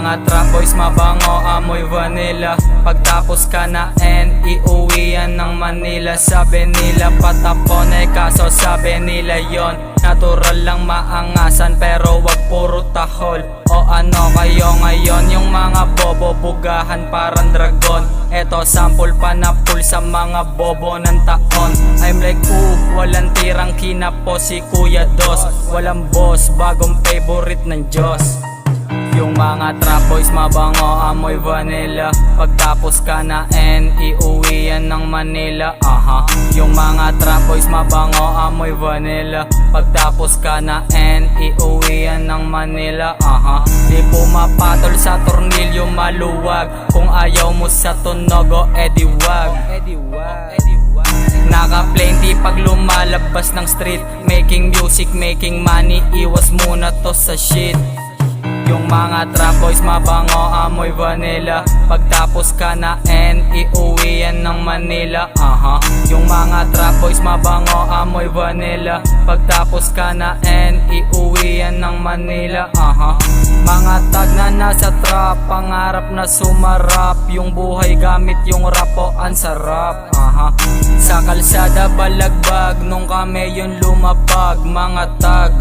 mga trap boys mabango, amoy vanilla. Pagtapos ka na and iuwi yan ng Manila. Sabi nila patapon kaso sabi nila yon natural lang maangasan pero wag puro tahol. O ano kayo ngayon, yung mga bobo bugahan parang dragon. Eto sample pa na full sa mga bobo ng taon. I'm like walang tirang kinapo si Kuya Dos. Walang boss, bagong favorite ng Diyos. Yung mga trap boys mabango, amoy vanilla. Pagtapos ka na and iuwi yan ng Manila. Yung mga trap boys mabango, amoy vanilla. Pagtapos ka na and iuwi yan ng Manila. Di pumapatol sa tornilyo maluwag. Kung ayaw mo sa tunog edi wag. Naka-plenty pag lumalabas ng street. Making music, making money, iwas muna to sa shit. Yung mga trap boys mabango, amoy vanilla. Pagtapos ka na and iuwi yan ng Manila. Yung mga trap boys mabango, amoy vanilla. Pagtapos ka na and iuwi yan ng Manila. Mga tag na nasa trap, pangarap na sumarap. Yung buhay gamit yung rap o ang sarap. Sa kalsada balagbag, nung kami yun lumapag. Mga tag,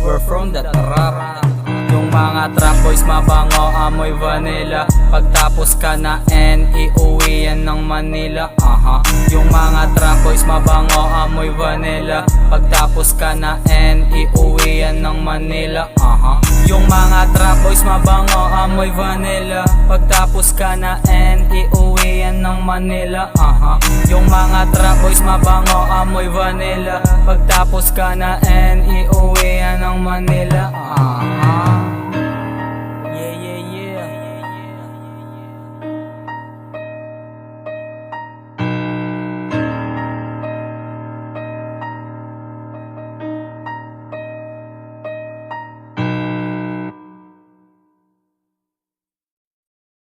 we're from the trap. Yung mga trap boys mabango, amoy vanilla. Pagtapos ka na and iuwi yan ng Manila. Yung mga trap boys mabango, amoy vanilla. Pagtapos ka na and iuwi yan ng Manila. Yung mga trap boys mabango, amoy vanilla. Pagtapos ka na and iuwi yan ng Manila. Yung mga trap boys mabango, amoy vanilla. Pagtapos ka na and iuwi yan ng Manila.